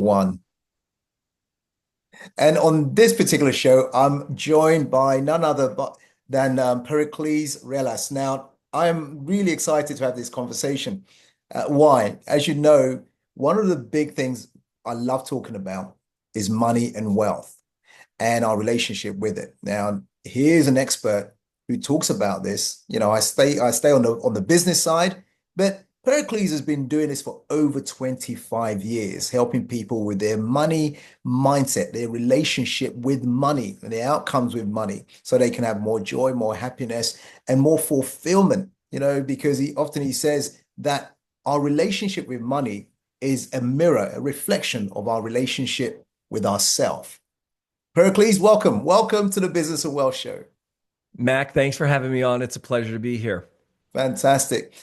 One. And on this particular show, I'm joined by none other than Pericles Rellas. Now, I'm really excited to have this conversation. Why? As you know, one of the big things I love talking about is money and wealth and our relationship with it. Now, here's an expert who talks about this. I stay on the business side, but Pericles has been doing this for over 25 years, helping people with their money mindset, their relationship with money, and their outcomes with money, so they can have more joy, more happiness, and more fulfillment. Because he says that our relationship with money is a mirror, a reflection of our relationship with ourselves. Pericles, welcome. Welcome to the Business of Wealth Show. Mac, thanks for having me on. It's a pleasure to be here. Fantastic.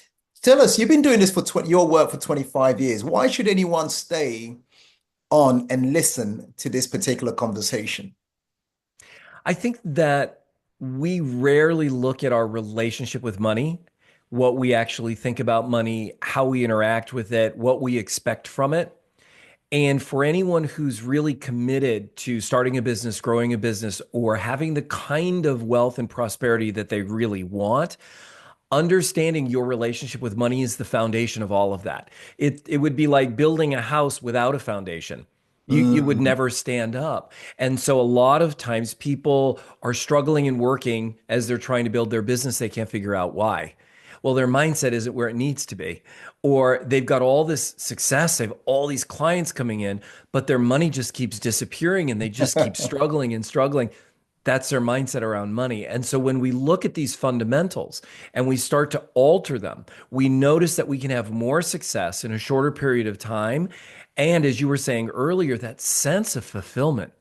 Tell us, you've been doing this for your work for 25 years. Why should anyone stay on and listen to this particular conversation? I think that we rarely look at our relationship with money, what we actually think about money, how we interact with it, what we expect from it. And for anyone who's really committed to starting a business, growing a business, or having the kind of wealth and prosperity that they really want, understanding your relationship with money is the foundation of all of that. It would be like building a house without a foundation. You would Mm, never stand up. And so a lot of times people are struggling and working as they're trying to build their business. They can't figure out why. Well, their mindset isn't where it needs to be. Or they've got all this success, they have all these clients coming in, but their money just keeps disappearing and they just keep struggling and struggling. That's their mindset around money. And so when we look at these fundamentals and we start to alter them, we notice that we can have more success in a shorter period of time. And as you were saying earlier, that sense of fulfillment.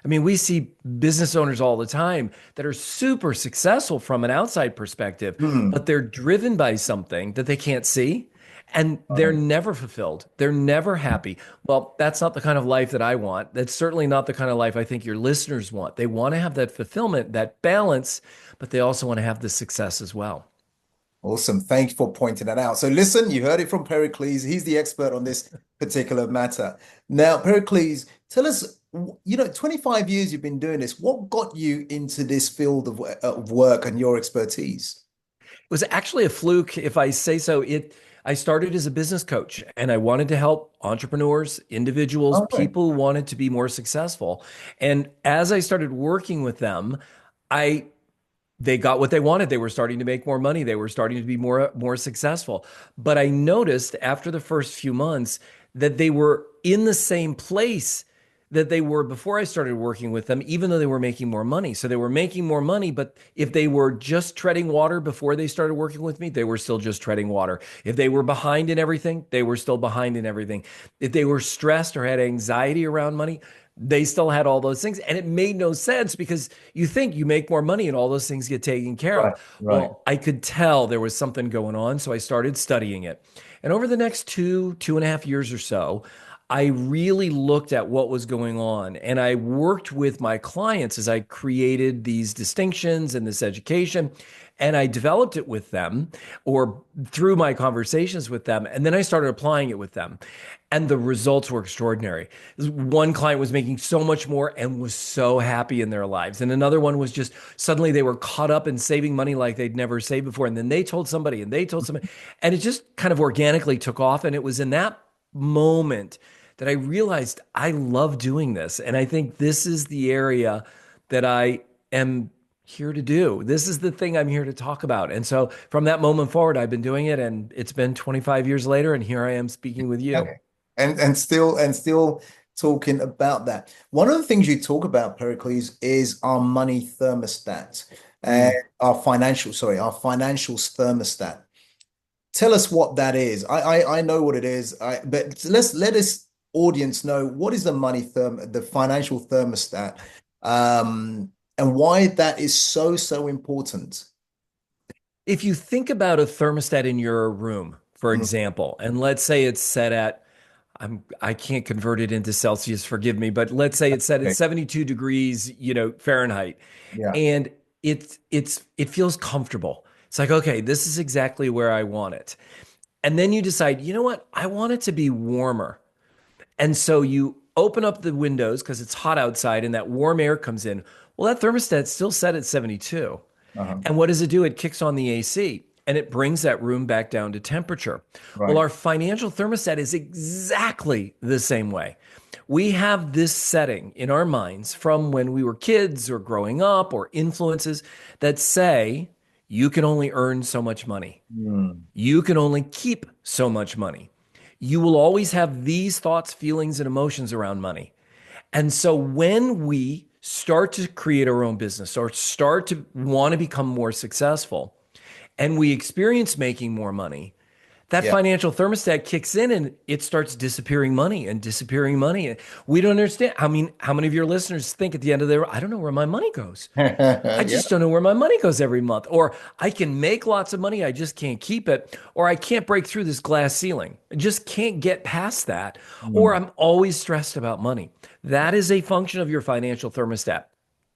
I mean, we see business owners all the time that are super successful from an outside perspective, mm, but they're driven by something that they can't see and they're right. never fulfilled. They're never happy. Well, that's not the kind of life that I want. That's certainly not the kind of life I think your listeners want. They want to have that fulfillment, that balance, but they also want to have the success as well. Awesome. Thank you for pointing that out. So listen, you heard it from Pericles. He's the expert on this particular matter. Now, Pericles, tell us, 25 years you've been doing this. What got you into this field of work and your expertise? It was actually a fluke, if I say so. I started as a business coach and I wanted to help entrepreneurs, individuals, All right. people who wanted to be more successful. And as I started working with them, I they got what they wanted. They were starting to make more money. They were starting to be more successful. But I noticed after the first few months that they were in the same place that they were before I started working with them, even though they were making more money. So they were making more money, but if they were just treading water before they started working with me, they were still just treading water. If they were behind in everything, they were still behind in everything. If they were stressed or had anxiety around money, they still had all those things. And it made no sense because you think you make more money and all those things get taken care of. Right, right. Well, I could tell there was something going on. So I started studying it. And over the next 2.5 years or so, I really looked at what was going on and I worked with my clients as I created these distinctions and this education. And I developed it with them or through my conversations with them. And then I started applying it with them. And the results were extraordinary. One client was making so much more and was so happy in their lives. And another one was just suddenly they were caught up in saving money like they'd never saved before. And then they told somebody and they told somebody. And it just kind of organically took off. And it was in that moment that I realized I love doing this. And I think this is the area that I am here to do. This is the thing I'm here to talk about. And so from that moment forward, I've been doing it and it's been 25 years later and here I am speaking with you. Okay. And still talking about that. One of the things you talk about, Pericles, is our money thermostat and Mm. our financials thermostat. Tell us what that is. I know what it is. But let this audience know what is the financial thermostat, and why that is so important. If you think about a thermostat in your room, for Mm, example, and let's say it's set at I can't convert it into Celsius, forgive me, but let's say it's set at okay. 72 degrees, Fahrenheit, Yeah. and it feels comfortable. It's like, okay, this is exactly where I want it. And then you decide, you know what? I want it to be warmer. And so you open up the windows because it's hot outside and that warm air comes in. Well, that thermostat's still set at 72. Uh-huh. And what does it do? It kicks on the AC and it brings that room back down to temperature. Well, Right. our financial thermostat is exactly the same way. We have this setting in our minds from when we were kids or growing up or influences that say you can only earn so much money. Mm. You can only keep so much money. You will always have these thoughts, feelings, and emotions around money. And so when we start to create our own business or start to want to become more successful and we experience making more money, that Yeah. financial thermostat kicks in and it starts disappearing money and disappearing money. And we don't understand. I mean, how many of your listeners think at the end of their, I don't know where my money goes. I Yeah. just don't know where my money goes every month. Or I can make lots of money, I just can't keep it. Or I can't break through this glass ceiling. I just can't get past that. Or Mm. I'm always stressed about money. That is a function of your financial thermostat,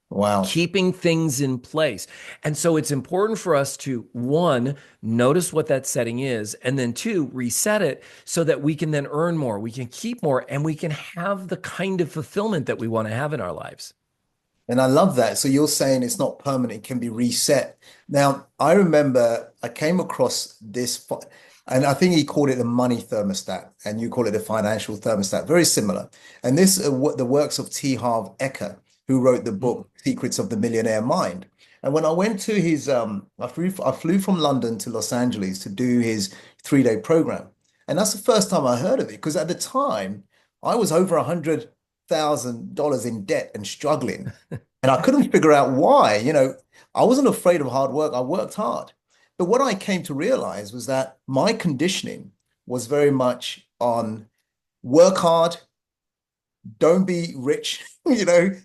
Wow. keeping things in place. And so it's important for us to, one, notice what that setting is, and then two, reset it so that we can then earn more, we can keep more, and we can have the kind of fulfillment that we want to have in our lives. And I love that. So you're saying it's not permanent, it can be reset. Now, I remember I came across this, and I think he called it the money thermostat, and you call it the financial thermostat, very similar. And this, what the works of T. Harv Eker, who wrote the book Secrets of the Millionaire Mind. And when I went to his, I flew from London to Los Angeles to do his 3-day program. And that's the first time I heard of it, because at the time, I was over $100,000 in debt and struggling. And I couldn't figure out why. I wasn't afraid of hard work. I worked hard. But what I came to realize was that my conditioning was very much on work hard, don't be rich,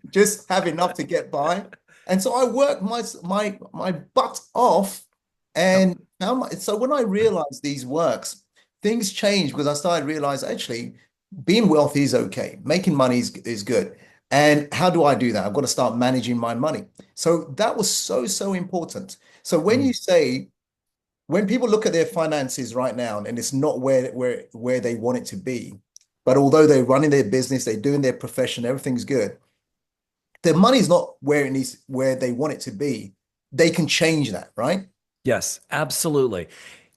just have enough to get by. And so I worked my butt off Yep. and so when I realized these works, things changed because I started to realize actually being wealthy is okay. Making money is good. And how do I do that? I've got to start managing my money. So that was so, so important. So when people look at their finances right now and it's not where they want it to be, but although they're running their business, they're doing their profession, everything's good, their money's not where they want it to be. They can change that, right? Yes, absolutely.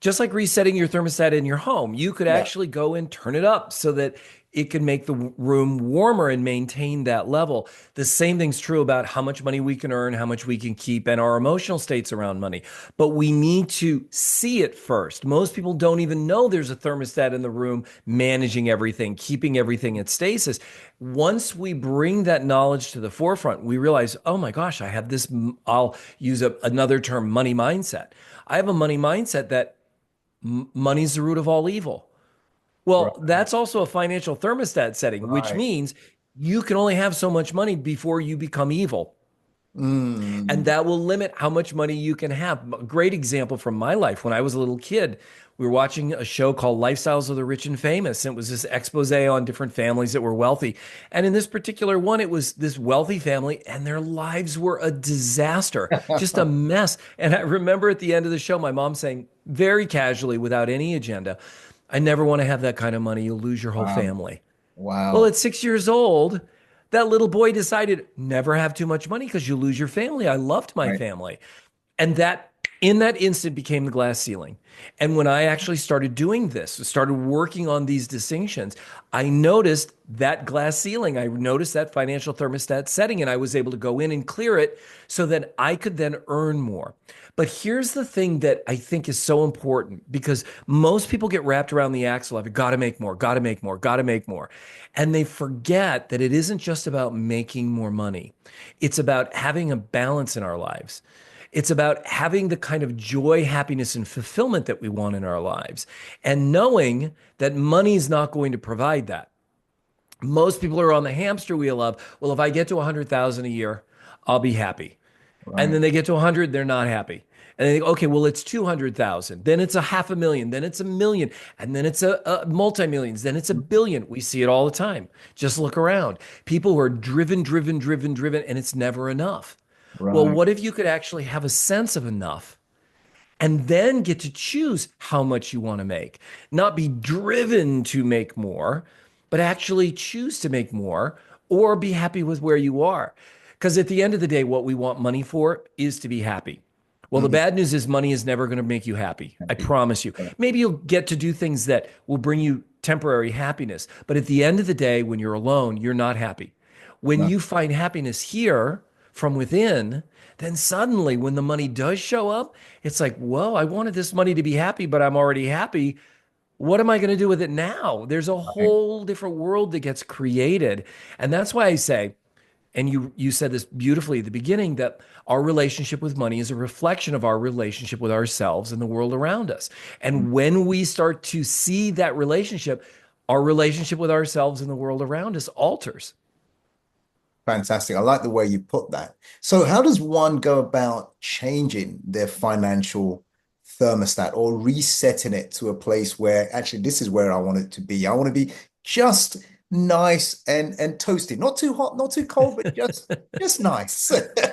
Just like resetting your thermostat in your home, you could Yeah. actually go and turn it up so that it can make the room warmer and maintain that level. The same thing's true about how much money we can earn, how much we can keep, and our emotional states around money. But we need to see it first. Most people don't even know there's a thermostat in the room managing everything, keeping everything at stasis. Once we bring that knowledge to the forefront, we realize, oh my gosh, I have this, I'll use another term, money mindset. I have a money mindset that money's the root of all evil. Well, Right. that's also a financial thermostat setting, which Right. means you can only have so much money before you become evil. And Mm. that will limit how much money you can have. A great example from my life when I was a little kid, we were watching a show called Lifestyles of the Rich and Famous. And it was this expose on different families that were wealthy. And in this particular one, it was this wealthy family, and their lives were a disaster, just a mess. And I remember at the end of the show, my mom saying, very casually, without any agenda, I never want to have that kind of money. You'll lose your whole Wow. family. Well, Wow. at 6 years old, that little boy decided never have too much money because you lose your family. I loved my Right. family. And that in that instant became the glass ceiling. And when I actually started doing this, started working on these distinctions, I noticed that glass ceiling. I noticed that financial thermostat setting, and I was able to go in and clear it so that I could then earn more. But here's the thing that I think is so important because most people get wrapped around the axle of got to make more, got to make more, got to make more. And they forget that it isn't just about making more money. It's about having a balance in our lives. It's about having the kind of joy, happiness, and fulfillment that we want in our lives and knowing that money is not going to provide that. Most people are on the hamster wheel of, well, if I get to 100,000 a year, I'll be happy. And then Right. they get to 100, they're not happy. And they think, okay, well, it's 200,000. Then it's a half a million. Then it's a million. And then it's a multi-millions. Then it's a billion. We see it all the time. Just look around. People who are driven, driven, driven, driven, and it's never enough. Well, Right. what if you could actually have a sense of enough and then get to choose how much you want to make? Not be driven to make more, but actually choose to make more or be happy with where you are. Because at the end of the day, what we want money for is to be happy. Well, the Mhm. bad news is money is never going to make you happy. I Happy. promise you. Yeah. Maybe you'll get to do things that will bring you temporary happiness. But at the end of the day, when you're alone, you're not happy. When No. you find happiness here from within, then suddenly when the money does show up, it's like, whoa, I wanted this money to be happy, but I'm already happy. What am I going to do with it now? There's a Right. whole different world that gets created. And that's why I say, and you said this beautifully at the beginning, that our relationship with money is a reflection of our relationship with ourselves and the world around us. And when we start to see that relationship, our relationship with ourselves and the world around us alters. Fantastic. I like the way you put that. So, how does one go about changing their financial thermostat or resetting it to a place where actually this is where I want it to be? I want to be just nice and toasty, not too hot, not too cold, but just nice.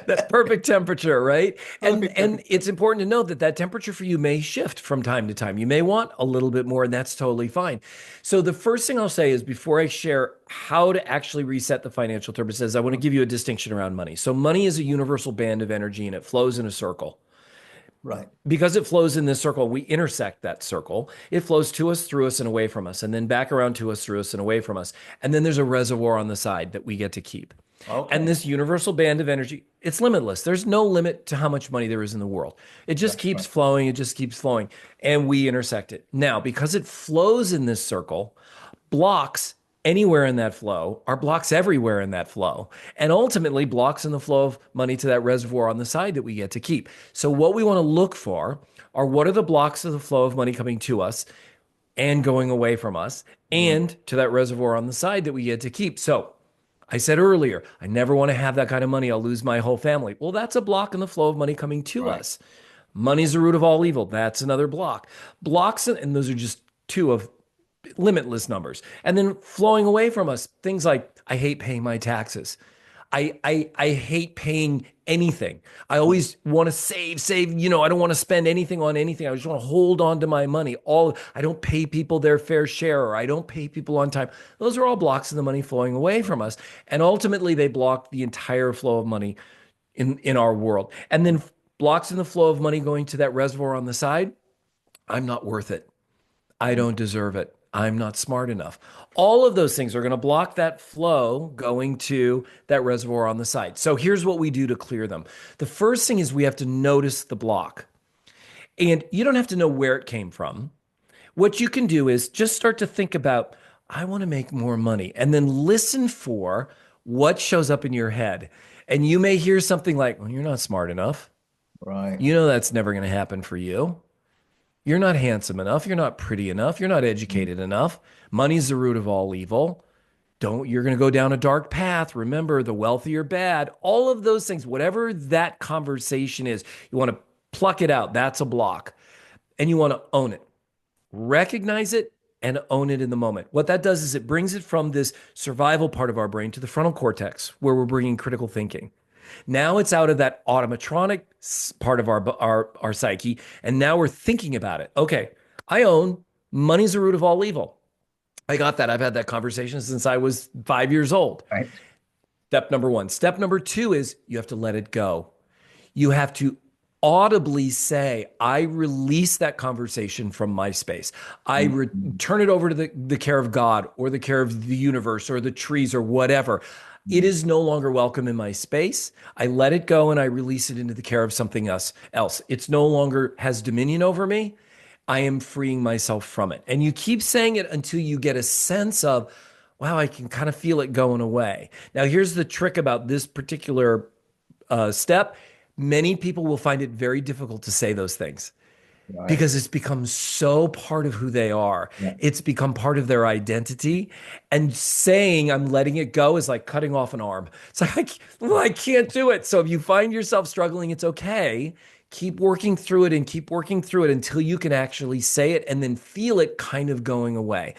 That perfect temperature, right? And Perfect and temperature. it's important to note that that temperature for you may shift from time to time. You may want a little bit more, and that's totally fine. So the first thing I'll say is before I share how to actually reset the financial thermostat, is I want to give you a distinction around money. So money is a universal band of energy, and it flows in a circle. Right. Because it flows in this circle, we intersect that circle. It flows to us, through us, and away from us, and then back around to us, through us, and away from us. And then there's a reservoir on the side that we get to keep. And Okay. this universal band of energy, it's limitless. There's no limit to how much money there is in the world. It just That's keeps right. flowing. It just keeps flowing. And we intersect it. Now, because it flows in this circle, blocks anywhere in that flow are blocks everywhere in that flow. And ultimately, blocks in the flow of money to that reservoir on the side that we get to keep. So, what we want to look for are what are the blocks of the flow of money coming to us and going away from us Mm. and to that reservoir on the side that we get to keep. So, I said earlier, I never want to have that kind of money. I'll lose my whole family. Well, that's a block in the flow of money coming to Right. us. Money's the root of all evil. That's another block. Blocks, and those are just two of limitless numbers. And then flowing away from us, things like I hate paying my taxes. I hate paying anything. I always want to save, I don't want to spend anything on anything. I just want to hold on to my money. I don't pay people their fair share, or I don't pay people on time. Those are all blocks of the money flowing away from us. And ultimately they block the entire flow of money in our world. And then blocks in the flow of money going to that reservoir on the side. I'm not worth it. I don't deserve it. I'm not smart enough. All of those things are going to block that flow going to that reservoir on the side. So here's what we do to clear them. The first thing is we have to notice the block. And you don't have to know where it came from. What you can do is just start to think about, I want to make more money, and then listen for what shows up in your head. And you may hear something like, well, you're not smart enough. Right. You know that's never going to happen for you. You're not handsome enough. You're not pretty enough. You're not Mm. educated enough. Money's the root of all evil. You're going to go down a dark path. Remember, the wealthy are bad. All of those things, whatever that conversation is, you want to pluck it out. That's a block. And you want to own it, recognize it, and own it in the moment. What that does is it brings it from this survival part of our brain to the frontal cortex, where we're bringing critical thinking. Now it's out of that automatronic part of our psyche, and now we're thinking about it. Okay, I own money's the root of all evil. I got that. I've had that conversation since I was 5 years old. Right. Step number one. Step number two is you have to let it go. You have to audibly say, I release that conversation from my space. Mm. Turn it over to the care of God or the care of the universe or the trees or whatever. It Mm. is no longer welcome in my space. I let it go and I release it into the care of something else. It's no longer has dominion over me. I am freeing myself from it. And you keep saying it until you get a sense of, wow, I can kind of feel it going away. Now, here's the trick about this particular step. Many people will find it very difficult to say those things Right. because it's become so part of who they are. Yeah. It's become part of their identity. And saying I'm letting it go is like cutting off an arm. It's like, I can't do it. So if you find yourself struggling, it's okay. Keep working through it and keep working through it until you can actually say it and then feel it kind of going away.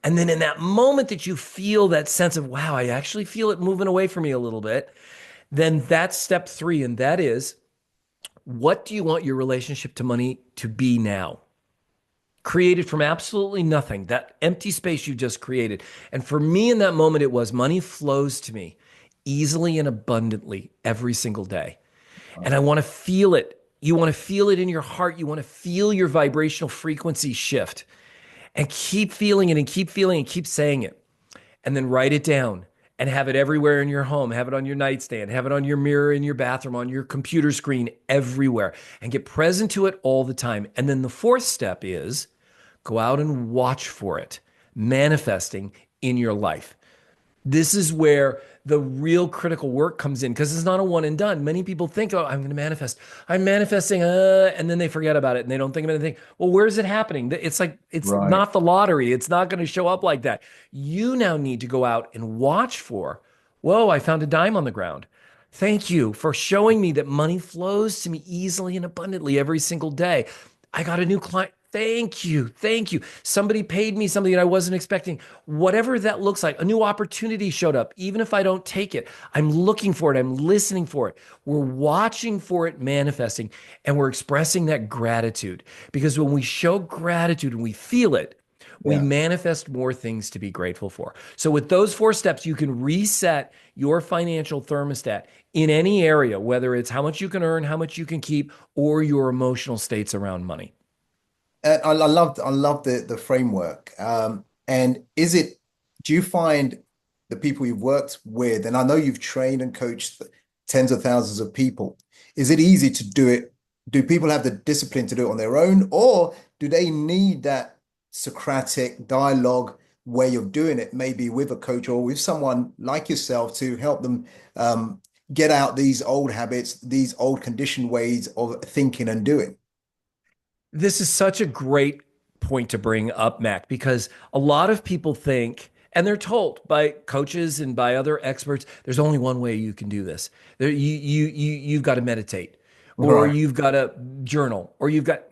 And then in that moment that you feel that sense of, wow, I actually feel it moving away from me a little bit, then that's step three. And that is, what do you want your relationship to money to be now? created from absolutely nothing, that empty space you just created. And for me in that moment, it was money flows to me easily and abundantly every single day. And I want to feel it. You want to feel it in your heart. You want to feel your vibrational frequency shift and keep feeling it and keep feeling and keep saying it. And then write it down and have it everywhere in your home. Have it on your nightstand, have it on your mirror in your bathroom, on your computer screen, everywhere, and get present to it all the time. And then the fourth step is go out and watch for it manifesting in your life. This is where the real critical work comes in because it's not a one and done. Many people think, oh, I'm going to manifest. I'm manifesting, and then they forget about it and they don't think of anything. Well, where is it happening? It's like, it's Right. not the lottery. It's not going to show up like that. You now need to go out and watch for, whoa, I found a dime on the ground. Thank you for showing me that money flows to me easily and abundantly every single day. I got a new client. Thank you. Thank you. Somebody paid me something that I wasn't expecting. Whatever that looks like, a new opportunity showed up. Even if I don't take it, I'm looking for it. I'm listening for it. We're watching for it manifesting and we're expressing that gratitude. Because when we show gratitude and we feel it, we Yeah. manifest more things to be grateful for. So, with those four steps, you can reset your financial thermostat in any area, whether it's how much you can earn, how much you can keep, or your emotional states around money. I love the framework. And do you find the people you've worked with, and I know you've trained and coached tens of thousands of people, is it easy to do it? Do people have the discipline to do it on their own, or do they need that Socratic dialogue way of doing it, maybe with a coach or with someone like yourself to help them get out these old habits, these old conditioned ways of thinking and doing? This is such a great point to bring up, Mac, because a lot of people think, and they're told by coaches and by other experts, there's only one way you can do this. You've got to meditate, or Right. you've got to journal, or you've got.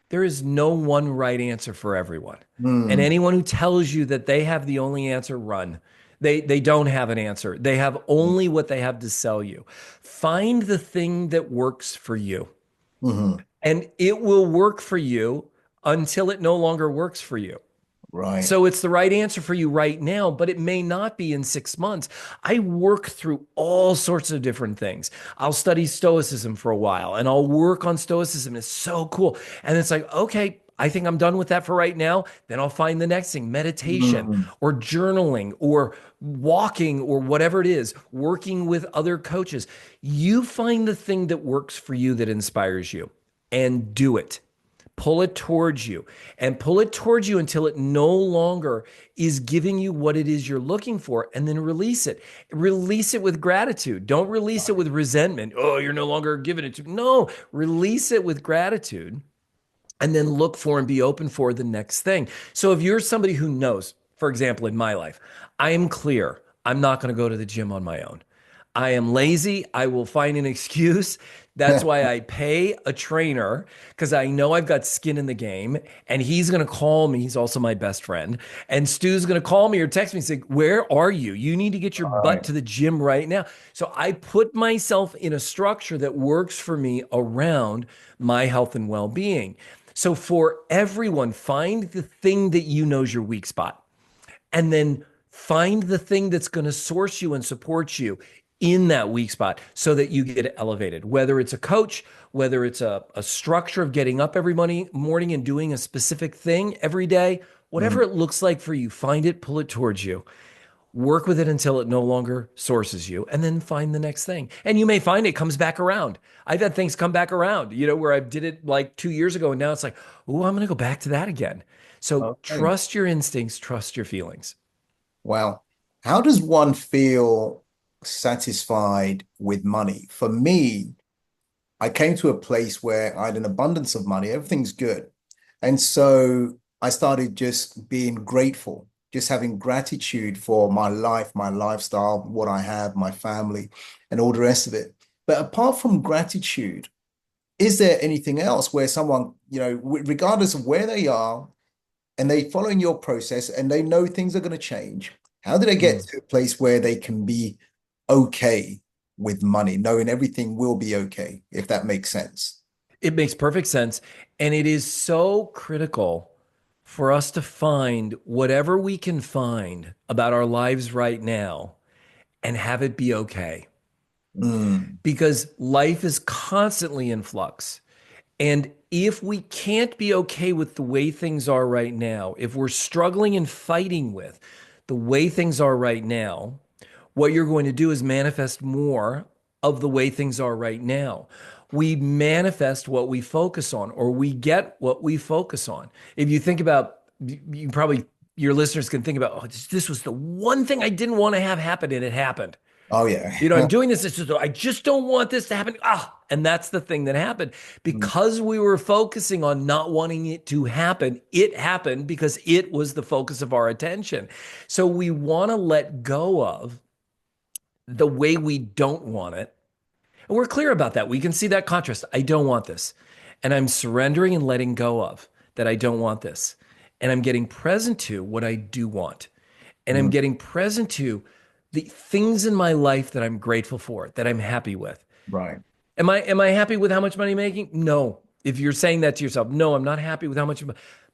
There is no one right answer for everyone, and Mm, anyone who tells you that they have the only answer, run. They don't have an answer. They have only what they have to sell you. Find the thing that works for you. mhm. And it will work for you until it no longer works for you. Right. So it's the right answer for you right now, but it may not be in 6 months. I work through all sorts of different things. I'll study Stoicism for a while and I'll work on Stoicism. It's so cool. And it's like, okay, I think I'm done with that for right now. Then I'll find the next thing, meditation Mm, or journaling or walking or whatever it is, working with other coaches. You find the thing that works for you that inspires you and do it. Pull it towards you and pull it towards you until it no longer is giving you what it is you're looking for, and then release it. Release it with gratitude. Don't release it with resentment. Oh, you're no longer giving it to me. No, release it with gratitude and then look for and be open for the next thing. So if you're somebody who knows, for example, in my life, I am clear, I'm not going to go to the gym on my own. I am lazy. I will find an excuse. That's why I pay a trainer because I know I've got skin in the game and he's going to call me. He's also my best friend. And Stu's going to call me or text me and say, where are you? You need to get your butt right. to the gym right now. So I put myself in a structure that works for me around my health and well being. So for everyone, find the thing that you know is your weak spot and then find the thing that's going to source you and support you in that weak spot so that you get elevated. Whether it's a coach, whether it's a structure of getting up every morning and doing a specific thing every day, whatever Mm. it looks like for you, find it, pull it towards you. Work with it until it no longer sources you, and then find the next thing. And you may find it comes back around. I've had things come back around, where I did it like 2 years ago, and now it's like, oh, I'm going to go back to that again. So Okay. trust your instincts, trust your feelings. Wow. How does one feel satisfied with money? For me, I came to a place where I had an abundance of money. Everything's good. And so I started just being grateful, just having gratitude for my life, my lifestyle, what I have, my family, and all the rest of it. But apart from gratitude, is there anything else where someone, regardless of where they are, and they following your process and they know things are going to change, how do they get Mm. to a place where they can be okay with money, knowing everything will be okay, if that makes sense? It makes perfect sense. And it is so critical. for us to find whatever we can find about our lives right now and have it be okay. Mm, Because life is constantly in flux. And if we can't be okay with the way things are right now, if we're struggling and fighting with the way things are right now, what you're going to do is manifest more of the way things are right now. We manifest what we focus on, or we get what we focus on. If you think about, you probably, your listeners can think about, oh, this was the one thing I didn't want to have happen, and it happened. oh yeah. You know, I'm doing this. It's just, I just don't want this to happen. And that's the thing that happened Mm, because we were focusing on not wanting it to happen. It happened because it was the focus of our attention. So we want to let go of the way we don't want it. And we're clear about that. We can see that contrast. I don't want this. And I'm surrendering and letting go of that. I don't want this. And I'm getting present to what I do want. And I'm mm, getting present to the things in my life that I'm grateful for, that I'm happy with. right. Am I happy with how much money I'm making? No. If you're saying that to yourself, no, I'm not happy with how much.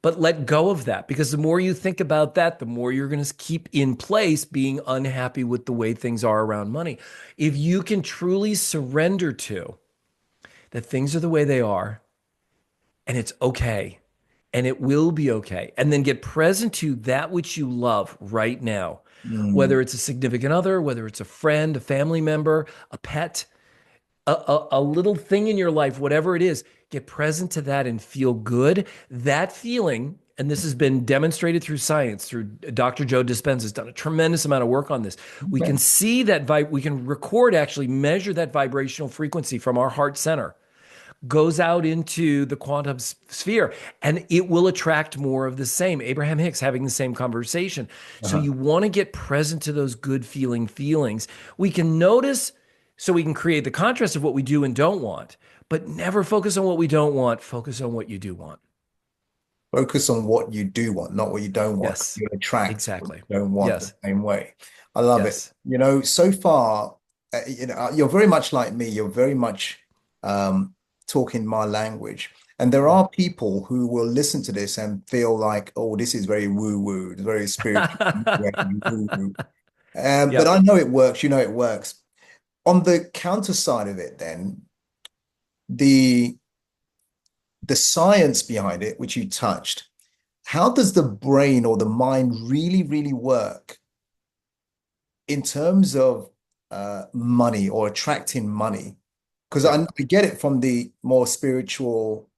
But let go of that, because the more you think about that, the more you're going to keep in place being unhappy with the way things are around money. If you can truly surrender to that things are the way they are and it's okay and it will be okay, and then get present to that which you love right now, Mm, whether it's a significant other, whether it's a friend, a family member, a pet, a little thing in your life, whatever it is, get present to that and feel good. That feeling, and this has been demonstrated through science, through Dr. Joe Dispenza has done a tremendous amount of work on this. We okay. can see that we can record, actually measure that vibrational frequency from our heart center, goes out into the quantum sphere, and it will attract more of the same. Abraham Hicks having the same conversation. So Uh-huh. you want to get present to those good feelings. We can notice, so we can create the contrast of what we do and don't want, but never focus on what we don't want. Focus on what you do want. Focus on what you do want, not what you don't want. Yes, You attract what exactly. you don't want the Yes, same way. I love it. yes. So far, you're very much like me. You're very much um, talking my language. And there are people who will listen to this and feel like, oh, this is very woo-woo, very spiritual, very woo-woo. But I Yep. know it works. You know it works. On the counter side of it, then, the the science behind it, which you touched, how does the brain or the mind really, really work in terms of money or attracting money? Because Yep. I get it from the more spiritual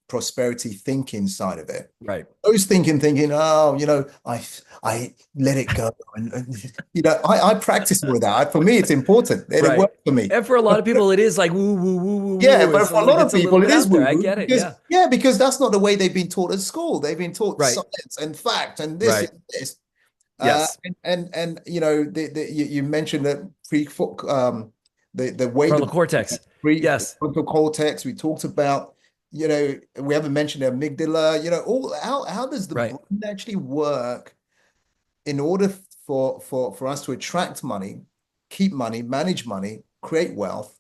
prosperity thinking side of it. Right. I was thinking, oh, I let it go, and I practice all of that. For me, it's important, and it Right. works for me. And for a lot of people, it is like woo, woo, woo, woo, Yeah, woo. but It's a for a little, lot of gets a little people, it bit is out there. I woo-woo get it. Yeah. because that's not the way they've been taught at school. They've been taught Right. science and fact and this Right. and this. Yes. And you mentioned that the way Frontal the cortex. Yes. prefrontal cortex. We talked about, we haven't mentioned the amygdala. All how does the Right. brain actually work in order for us to attract money, keep money, manage money, create wealth?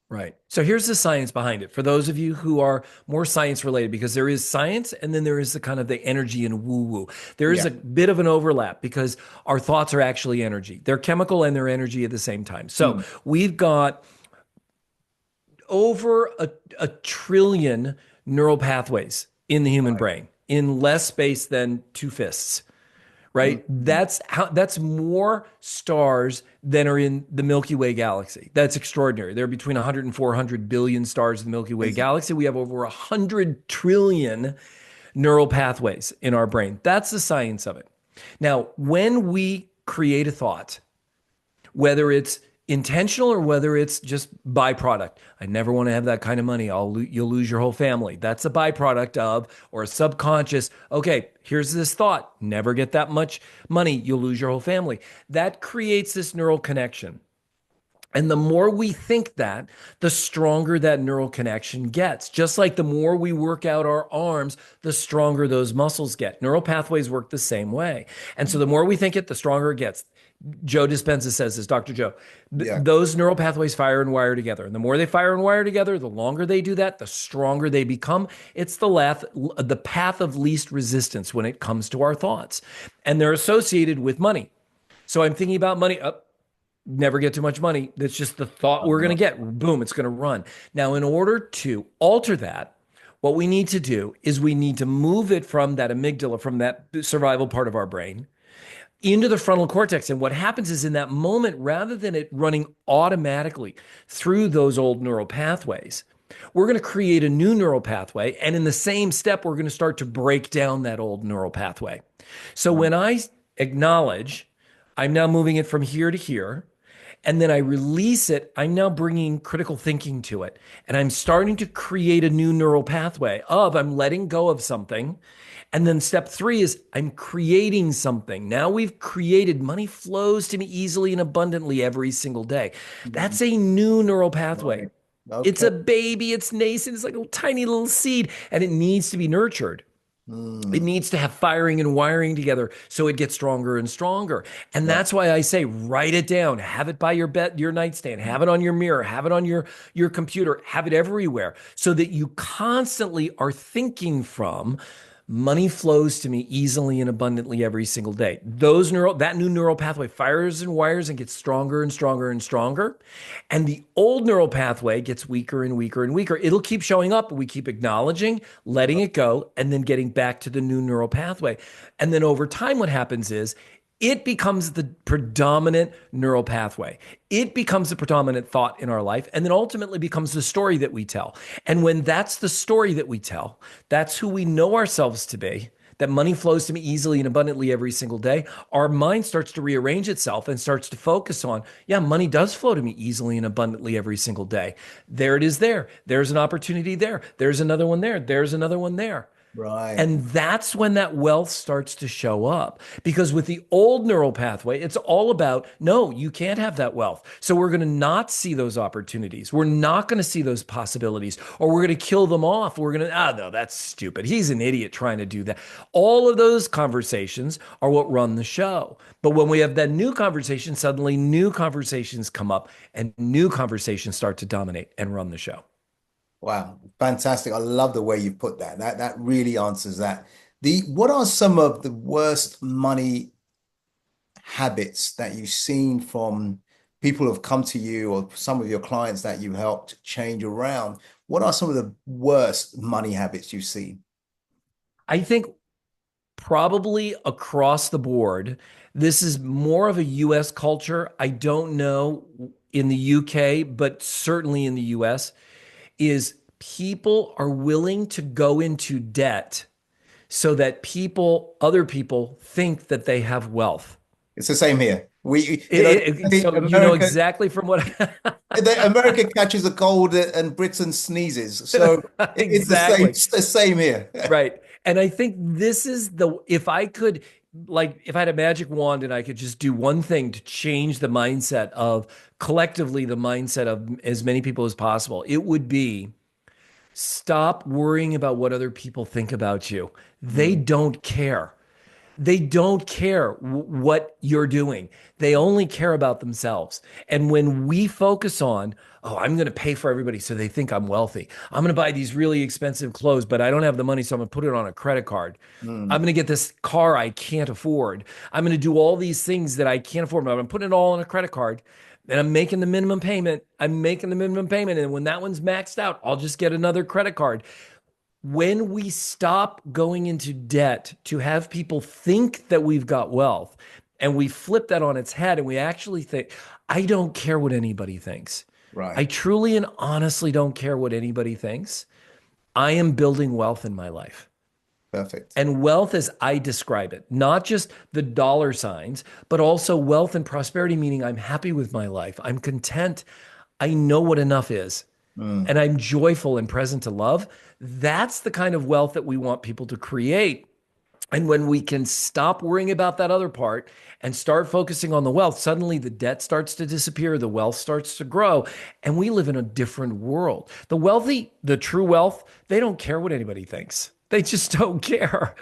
Right. So here's the science behind it for those of you who are more science related, because there is science and then there is the kind of the energy and woo woo. There is Yeah. a bit of an overlap because our thoughts are actually energy. They're chemical and they're energy at the same time. So Mm, we've got over a trillion neural pathways in the human right. brain in less space than two fists, Mm, right? That's more stars than are in the Milky Way galaxy. That's extraordinary. There are between 100 and 400 billion stars in the Milky Way amazing. galaxy. We have over 100 trillion neural pathways in our brain. That's the science of it. Now, when we create a thought, whether it's intentional or whether it's just byproduct. I never want to have that kind of money. You'll lose your whole family. That's a byproduct of, or a subconscious. Okay, here's this thought. Never get that much money. You'll lose your whole family. That creates this neural connection. And the more we think that, the stronger that neural connection gets. Just like the more we work out our arms, the stronger those muscles get. Neural pathways work the same way. And so the more we think it, the stronger it gets. Joe Dispenza says this, Dr. Joe. Yeah. Those neural pathways fire and wire together. And the more they fire and wire together, the longer they do that, the stronger they become. It's the path of least resistance when it comes to our thoughts. And they're associated with money. So I'm thinking about money. Never get too much money. That's just the thought we're going to get. Boom, it's going to run. Now, in order to alter that, what we need to do is we need to move it from that amygdala, from that survival part of our brain, into the frontal cortex. And what happens is in that moment, rather than it running automatically through those old neural pathways, we're going to create a new neural pathway. And in the same step, we're going to start to break down that old neural pathway. So when I acknowledge, I'm now moving it from here to here, and then I release it, I'm now bringing critical thinking to it. And I'm starting to create a new neural pathway of I'm letting go of something. And then step 3 is I'm creating something. Now we've created money flows to me easily and abundantly every single day. That's a new neural pathway. Right. It's Okay. a baby, it's nascent, it's like a tiny little seed, and it needs to be nurtured. It Mm. needs to have firing and wiring together so it gets stronger and stronger. And Right. that's why I say write it down, have it by your bed, your nightstand, have it on your mirror, have it on your computer, have it everywhere so that you constantly are thinking from money flows to me easily and abundantly every single day. That new neural pathway fires and wires and gets stronger and stronger and stronger. And the old neural pathway gets weaker and weaker and weaker. It'll keep showing up. We keep acknowledging, letting it go, and then getting back to the new neural pathway. And then over time, what happens is it becomes the predominant neural pathway. It becomes the predominant thought in our life, and then ultimately becomes the story that we tell. And when that's the story that we tell, that's who we know ourselves to be, that money flows to me easily and abundantly every single day, our mind starts to rearrange itself and starts to focus on, yeah, money does flow to me easily and abundantly every single day. There it is there. There's an opportunity there. There's another one there. There's another one there. Right. And that's when that wealth starts to show up. Because with the old neural pathway, it's all about, no, you can't have that wealth. So we're going to not see those opportunities. We're not going to see those possibilities, or we're going to kill them off. We're going to, no, that's stupid. He's an idiot trying to do that. All of those conversations are what run the show. But when we have that new conversation, suddenly new conversations come up and new conversations start to dominate and run the show. Wow, fantastic. I love the way you put that. That really answers that. What are some of the worst money habits that you've seen from people who have come to you or some of your clients that you helped change around? What are some of the worst money habits you've seen? I think probably across the board, this is more of a US culture. I don't know in the UK, but certainly in the US, is people are willing to go into debt so that other people think that they have wealth. It's the same here. The So you know exactly from what America catches a cold and Britain sneezes. So it's exactly. the same here. Right. And I think this is if I could, like, if I had a magic wand and I could just do one thing to change the mindset of collectively the mindset of as many people as possible, it would be stop worrying about what other people think about you. They Mm, don't care. They don't care what you're doing. They only care about themselves. And when we focus on, oh, I'm going to pay for everybody so they think I'm wealthy. I'm going to buy these really expensive clothes, but I don't have the money, so I'm going to put it on a credit card. I'm mm. going to get this car I can't afford. I'm going to do all these things that I can't afford, but I'm putting it all on a credit card. And I'm making the minimum payment. I'm making the minimum payment. And when that one's maxed out, I'll just get another credit card. When we stop going into debt to have people think that we've got wealth and we flip that on its head and we actually think, I don't care what anybody thinks. I Right. truly and honestly don't care what anybody thinks. I am building wealth in my life. Perfect. And wealth as I describe it, not just the dollar signs, but also wealth and prosperity, meaning I'm happy with my life. I'm content. I know what enough is Mm. and I'm joyful and present to love. That's the kind of wealth that we want people to create. And when we can stop worrying about that other part and start focusing on the wealth, suddenly the debt starts to disappear, the wealth starts to grow, and we live in a different world. The wealthy, the true wealth, they don't care what anybody thinks. They just don't care,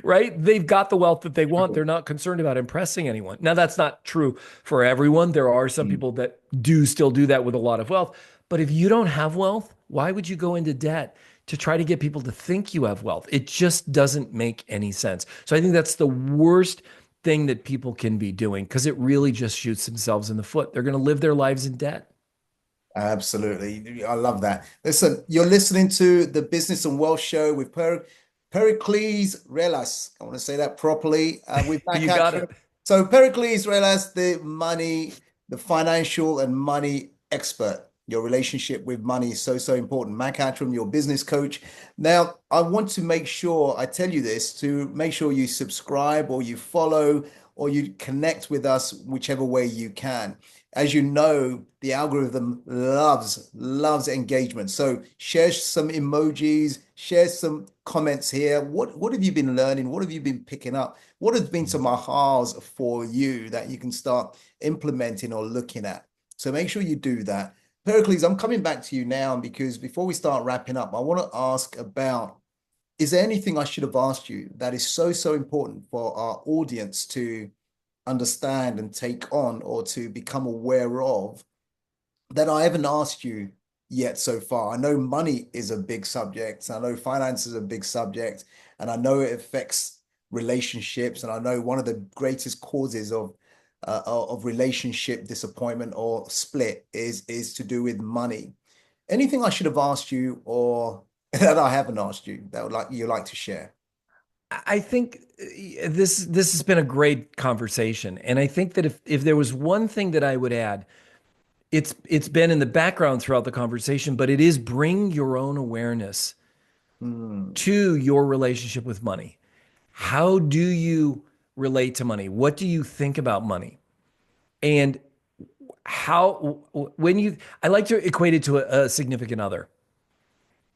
right? They've got the wealth that they want. They're not concerned about impressing anyone. Now, that's not true for everyone. There are some Mm. people that do still do that with a lot of wealth. But if you don't have wealth, why would you go into debt to try to get people to think you have wealth? It just doesn't make any sense. So I think that's the worst thing that people can be doing because it really just shoots themselves in the foot. They're going to live their lives in debt. Absolutely. I love that. Listen, you're listening to the Business and Wealth Show with Pericles Rellas. I want to say that properly. With Mac You got Attram. it. So Pericles Rellas, the financial and money expert. Your relationship with money is so, so important. Mac Attram, your business coach. Now, I want to make sure I tell you this to make sure you subscribe or you follow or you connect with us whichever way you can. As you know, the algorithm loves engagement. So share some emojis, share some comments here. What have you been learning? What have you been picking up? What has been some ahas for you that you can start implementing or looking at? So make sure you do that. Pericles, I'm coming back to you now because before we start wrapping up, I want to ask about, is there anything I should have asked you that is so, so important for our audience to understand and take on or to become aware of that I haven't asked you yet so far? I know money is a big subject. I know finance is a big subject, and I know it affects relationships. And I know one of the greatest causes of relationship disappointment or split is to do with money. Anything I should have asked you or that I haven't asked you that would like you like to share? I think this has been a great conversation, and I think that if there was one thing that I would add, it's been in the background throughout the conversation, but it is bring your own awareness Hmm. to your relationship with money. How do you relate to money? What do you think about money? And how when you I like to equate it to a significant other.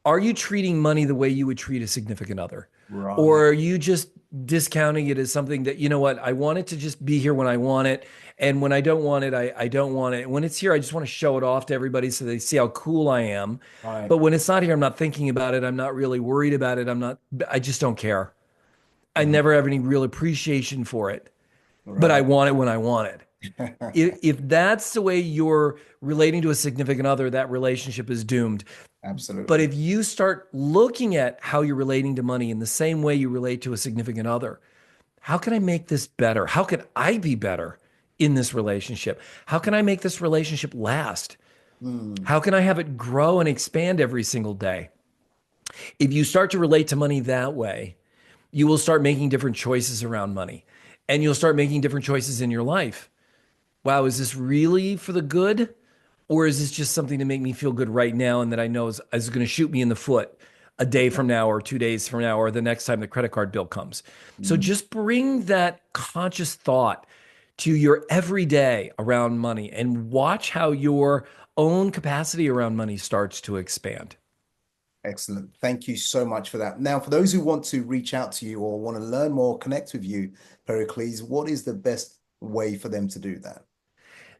Are you treating money the way you would treat a significant other? Right. Or are you just discounting it as something that, you know what, I want it to just be here when I want it. And when I don't want it, I don't want it. When it's here, I just want to show it off to everybody so they see how cool I am. Right. But when it's not here, I'm not thinking about it. I'm not really worried about it. I just don't care. I Mhm. never have any real appreciation for it, but I Right. want it when I want it. If that's the way you're relating to a significant other, that relationship is doomed. But Absolutely. if you start looking at how you're relating to money in the same way you relate to a significant other, how can I make this better? How can I be better in this relationship? How can I make this relationship last? Hmm. How can I have it grow and expand every single day? If you start to relate to money that way, you will start making different choices around money and you'll start making different choices in your life. Wow, is this really for the good? Or is this just something to make me feel good right now and that I know is going to shoot me in the foot a day from now or 2 days from now or the next time the credit card bill comes? So Hmm. just bring that conscious thought to your everyday around money and watch how your own capacity around money starts to expand. Excellent. Thank you so much for that. Now, for those who want to reach out to you or want to learn more, connect with you, Pericles, what is the best way for them to do that?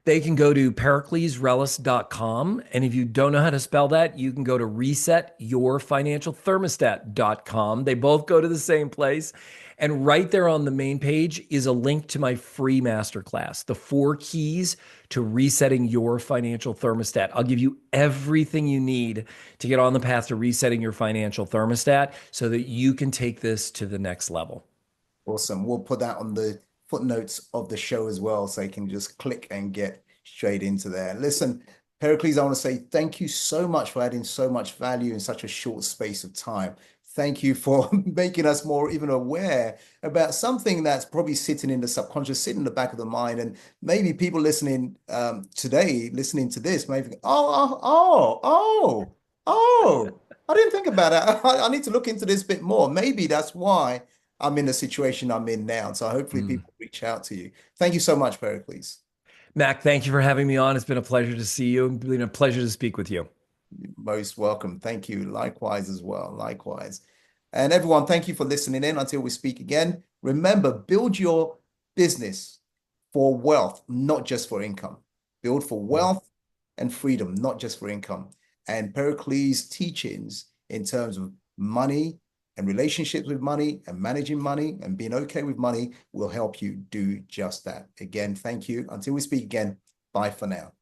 They can go to periclesrellas.com. And if you don't know how to spell that, you can go to resetyourfinancialthermostat.com. They both go to the same place. And right there on the main page is a link to my free masterclass, the 4 keys to resetting your financial thermostat. I'll give you everything you need to get on the path to resetting your financial thermostat so that you can take this to the next level. Awesome. We'll put that on the footnotes of the show as well, so you can just click and get straight into there. Listen, Pericles, I want to say thank you so much for adding so much value in such a short space of time. Thank you for making us more even aware about something that's probably sitting in the subconscious, sitting in the back of the mind. And maybe people listening today, listening to this, maybe think, oh, I didn't think about it. I need to look into this bit more. Maybe that's why I'm in the situation I'm in now. So hopefully Mm. people reach out to you. Thank you so much, Pericles. Mac, thank you for having me on. It's been a pleasure to see you and been a pleasure to speak with you. Most welcome. Thank you. Likewise as well. Likewise. And everyone, thank you for listening in until we speak again. Remember, build your business for wealth, not just for income. Build for wealth and freedom, not just for income. And Pericles' teachings in terms of money and relationships with money and managing money and being okay with money will help you do just that. Again, thank you. Until we speak again, bye for now.